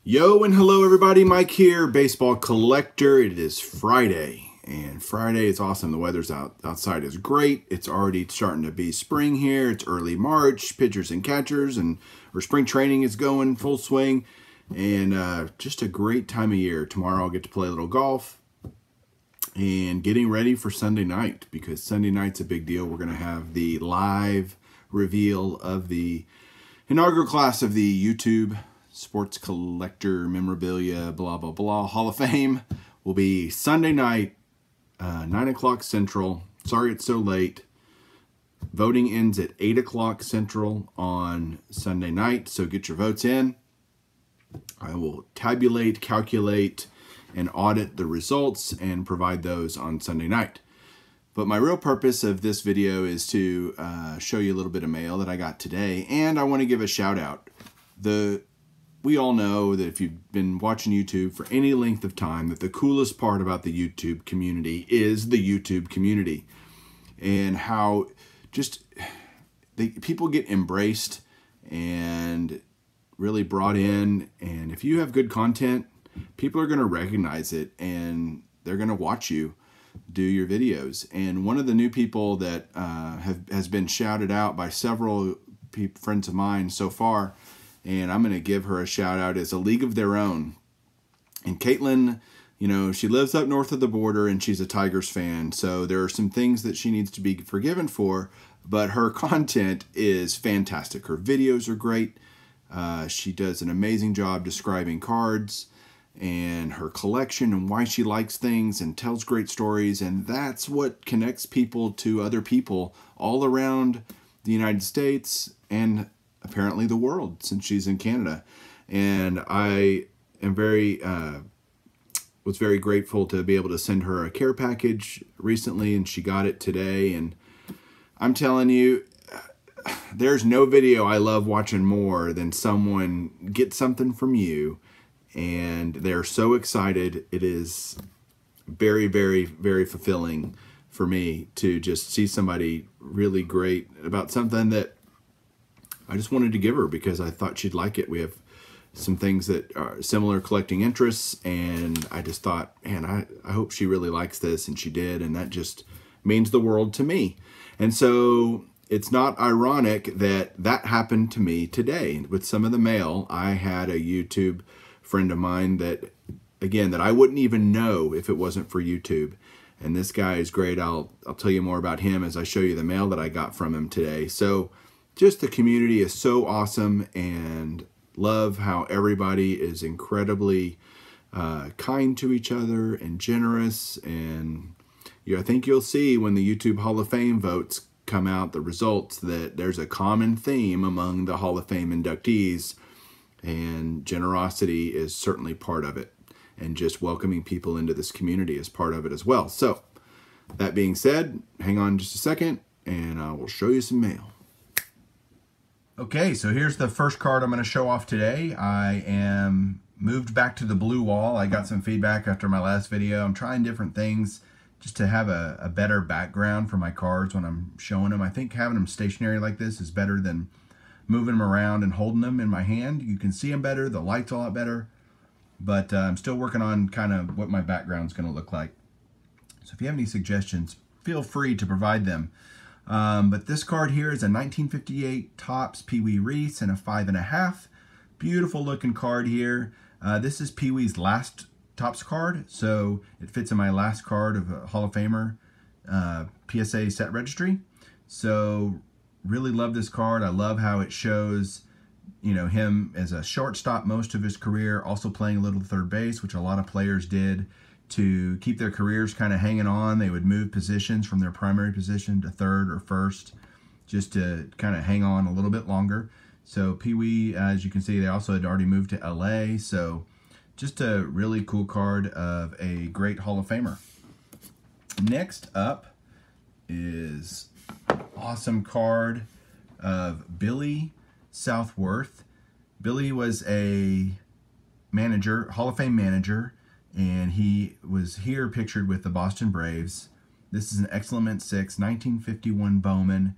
Yo and hello everybody, Mike here, baseball collector. It is Friday, and Friday is awesome. The weather's outside is great. It's already starting to be spring here. It's early March, pitchers and catchers, and our spring training is going full swing, and just a great time of year. Tomorrow I'll get to play a little golf and getting ready for Sunday night, because Sunday night's a big deal. We're going to have the live reveal of the inaugural class of the YouTube Sports Collector Memorabilia blah blah blah Hall of Fame. Will be Sunday night, 9 o'clock Central. Sorry it's so late. Voting ends at 8 o'clock Central on Sunday night, so get your votes in. I will tabulate, calculate, and audit the results and provide those on Sunday night. But my real purpose of this video is to show you a little bit of mail that I got today, and I want to give a shout out. We all know that if you've been watching YouTube for any length of time, that the coolest part about the YouTube community is the YouTube community, and how just people get embraced and really brought in. And if you have good content, people are going to recognize it and they're going to watch you do your videos. And one of the new people that has been shouted out by several friends of mine so far, and I'm going to give her a shout out, is A League of Their Own. And Caitlin, you know, she lives up north of the border and she's a Tigers fan, so there are some things that she needs to be forgiven for, but her content is fantastic. Her videos are great. She does an amazing job describing cards and her collection and why she likes things, and tells great stories, and that's what connects people to other people all around the United States and apparently the world, since she's in Canada. And I am was very grateful to be able to send her a care package recently, and she got it today. And I'm telling you, there's no video I love watching more than someone get something from you and they're so excited. It is very, very, very fulfilling for me to just see somebody really great about something that I just wanted to give her because I thought she'd like it. We have some things that are similar collecting interests, and I just thought, man, I hope she really likes this, and she did, and that just means the world to me. And so it's not ironic that that happened to me today with some of the mail. I had a YouTube friend of mine that, again, that I wouldn't even know if it wasn't for YouTube. And this guy is great. I'll tell you more about him as I show you the mail that I got from him today. So just the community is so awesome, and love how everybody is incredibly kind to each other and generous. And I think you'll see when the YouTube Hall of Fame votes come out, the results, that there's a common theme among the Hall of Fame inductees, and generosity is certainly part of it, and just welcoming people into this community is part of it as well. So that being said, hang on just a second and I will show you some mail. Okay, so here's the first card I'm going to show off today. I am moved back to the blue wall. I got some feedback after my last video. I'm trying different things just to have a better background for my cards when I'm showing them. I think having them stationary like this is better than moving them around and holding them in my hand. You can see them better, the light's a lot better, but I'm still working on kind of what my background's going to look like. So if you have any suggestions, feel free to provide them. But this card here is a 1958 Topps Pee Wee Reese in a 5.5. Beautiful looking card here. This is Pee Wee's last Topps card, so it fits in my last card of a Hall of Famer PSA set registry. So really love this card. I love how it shows, you know, him as a shortstop most of his career, also playing a little third base, which a lot of players did to keep their careers kind of hanging on. They would move positions from their primary position to third or first just to kind of hang on a little bit longer. So Pee Wee, as you can see, they also had already moved to LA. So just a really cool card of a great Hall of Famer. Next up is an awesome card of Billy Southworth. Billy was a manager, Hall of Fame manager, and he was here pictured with the Boston Braves. This is an Excellent 6, 1951 Bowman.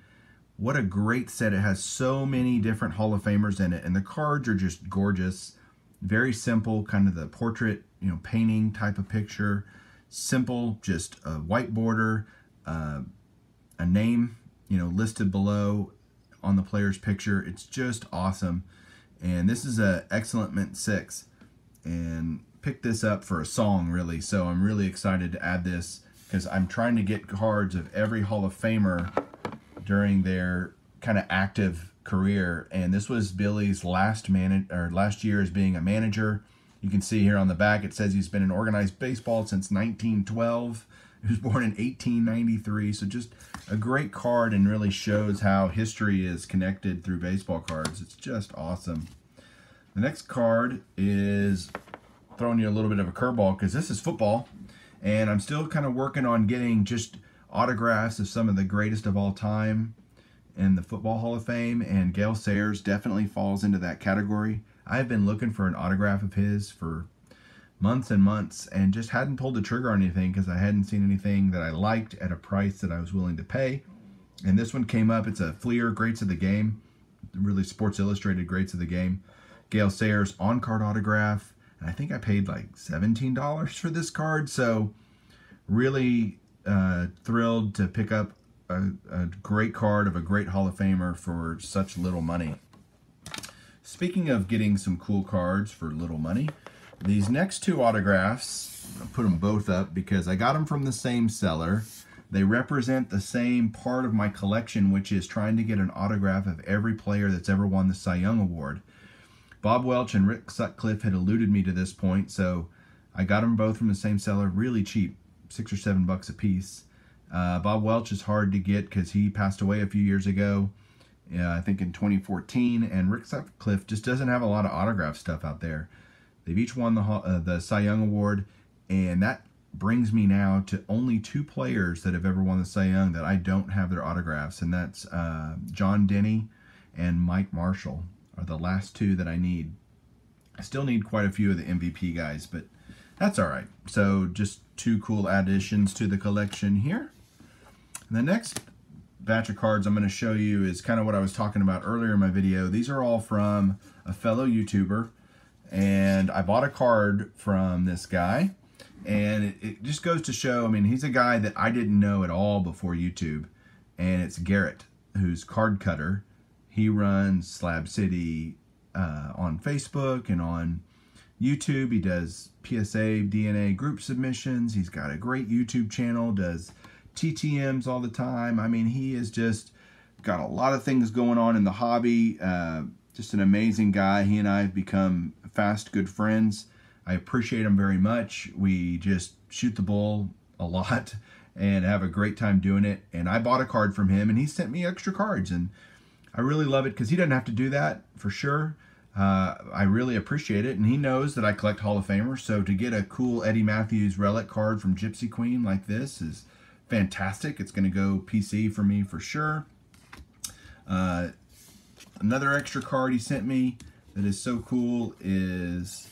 What a great set. It has so many different Hall of Famers in it, and the cards are just gorgeous. Very simple, kind of the portrait, painting type of picture. Simple, just a white border, a name, listed below on the player's picture. It's just awesome. And this is a Excellent Mint 6. And picked this up for a song, really. So I'm really excited to add this because I'm trying to get cards of every Hall of Famer during their kind of active career. And this was Billy's last year as being a manager. You can see here on the back it says he's been in organized baseball since 1912. He was born in 1893. So just a great card, and really shows how history is connected through baseball cards. It's just awesome. The next card is throwing you a little bit of a curveball because this is football, and I'm still kind of working on getting just autographs of some of the greatest of all time in the Football Hall of Fame, and Gale Sayers definitely falls into that category. I've been looking for an autograph of his for months and months and just hadn't pulled the trigger on anything because I hadn't seen anything that I liked at a price that I was willing to pay. And this one came up. It's a Fleer Greats of the Game, really Sports Illustrated Greats of the Game. Gale Sayers on-card autograph. And I think I paid like $17 for this card. So really thrilled to pick up a great card of a great Hall of Famer for such little money. Speaking of getting some cool cards for little money, these next two autographs, I'll put them both up because I got them from the same seller. They represent the same part of my collection, which is trying to get an autograph of every player that's ever won the Cy Young Award. Bob Welch and Rick Sutcliffe had eluded me to this point, so I got them both from the same seller, really cheap, $6 or $7 a piece. Bob Welch is hard to get because he passed away a few years ago, I think in 2014, and Rick Sutcliffe just doesn't have a lot of autograph stuff out there. They've each won the Cy Young Award, and that brings me now to only two players that have ever won the Cy Young that I don't have their autographs, and that's John Denny and Mike Marshall are the last two that I need. I still need quite a few of the MVP guys, but that's all right. So just two cool additions to the collection here. And the next batch of cards I'm going to show you is kind of what I was talking about earlier in my video. These are all from a fellow YouTuber, and I bought a card from this guy, and it just goes to show, I mean, he's a guy that I didn't know at all before YouTube, and it's Garrett, who's Card Cutter. He runs Slab City on Facebook and on YouTube. He does PSA DNA group submissions. He's got a great YouTube channel, does TTMs all the time. I mean, he is just got a lot of things going on in the hobby. Just an amazing guy. He and I have become fast good friends. I appreciate him very much. We just shoot the bull a lot and have a great time doing it. And I bought a card from him, and he sent me extra cards, and I really love it because he doesn't have to do that for sure. I really appreciate it, and he knows that I collect Hall of Famers, so to get a cool Eddie Matthews relic card from Gypsy Queen like this is fantastic. It's going to go PC for me for sure. Another extra card he sent me that is so cool is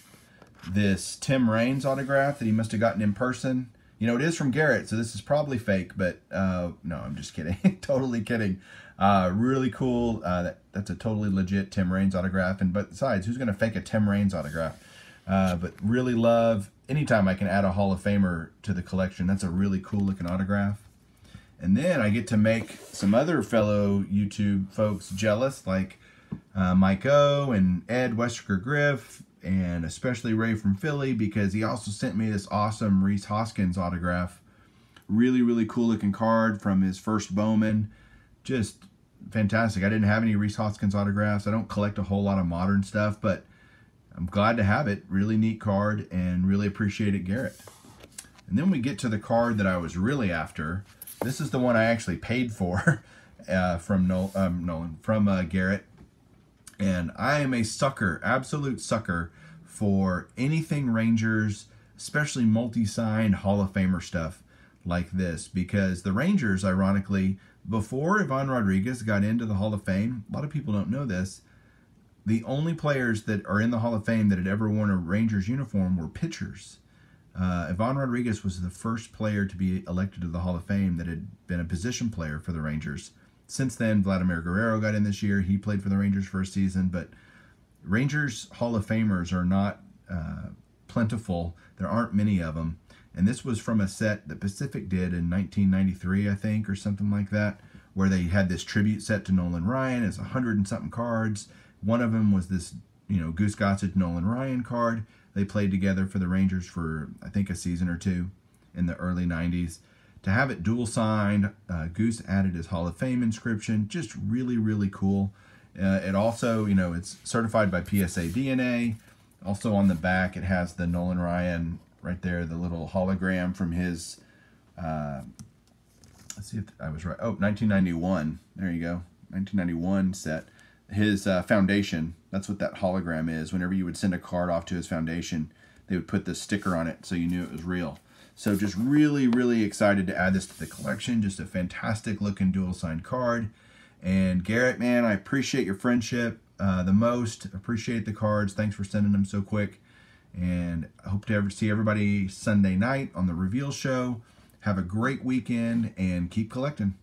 this Tim Raines autograph that he must have gotten in person. You know, it is from Garrett, so this is probably fake, but no, I'm just kidding. Totally kidding. Really cool. That's a totally legit Tim Raines autograph. And besides, who's going to fake a Tim Raines autograph? But really love anytime I can add a Hall of Famer to the collection. That's a really cool looking autograph. And then I get to make some other fellow YouTube folks jealous, like Mike O and Ed Westricker Griff, and especially Ray from Philly, because he also sent me this awesome Rhys Hoskins autograph. Really, really cool looking card from his first Bowman. Just fantastic. I didn't have any Rhys Hoskins autographs. I don't collect a whole lot of modern stuff, but I'm glad to have it. Really neat card, and really appreciate it, Garrett. And then we get to the card that I was really after. This is the one I actually paid for from Nolan, from Garrett. And I am a sucker, absolute sucker, for anything Rangers, especially multi-signed Hall of Famer stuff like this. Because the Rangers, ironically, before Ivan Rodriguez got into the Hall of Fame, a lot of people don't know this, the only players that are in the Hall of Fame that had ever worn a Rangers uniform were pitchers. Ivan Rodriguez was the first player to be elected to the Hall of Fame that had been a position player for the Rangers. Since then, Vladimir Guerrero got in this year. He played for the Rangers for a season, but Rangers Hall of Famers are not plentiful. There aren't many of them. And this was from a set that Pacific did in 1993, I think, or something like that, where they had this tribute set to Nolan Ryan. It's 100 and something cards. One of them was this, Goose Gossage Nolan Ryan card. They played together for the Rangers for, I think, a season or two in the early 90s. To have it dual signed, Goose added his Hall of Fame inscription. Just really, really cool. It also, it's certified by PSA DNA. Also on the back, it has the Nolan Ryan right there, the little hologram from his, let's see if I was right. Oh, 1991. There you go. 1991 set. His foundation, that's what that hologram is. Whenever you would send a card off to his foundation, they would put this sticker on it so you knew it was real. So just really, really excited to add this to the collection. Just a fantastic looking dual signed card. And Garrett, man, I appreciate your friendship the most. Appreciate the cards. Thanks for sending them so quick. And I hope to see everybody Sunday night on the reveal show. Have a great weekend and keep collecting.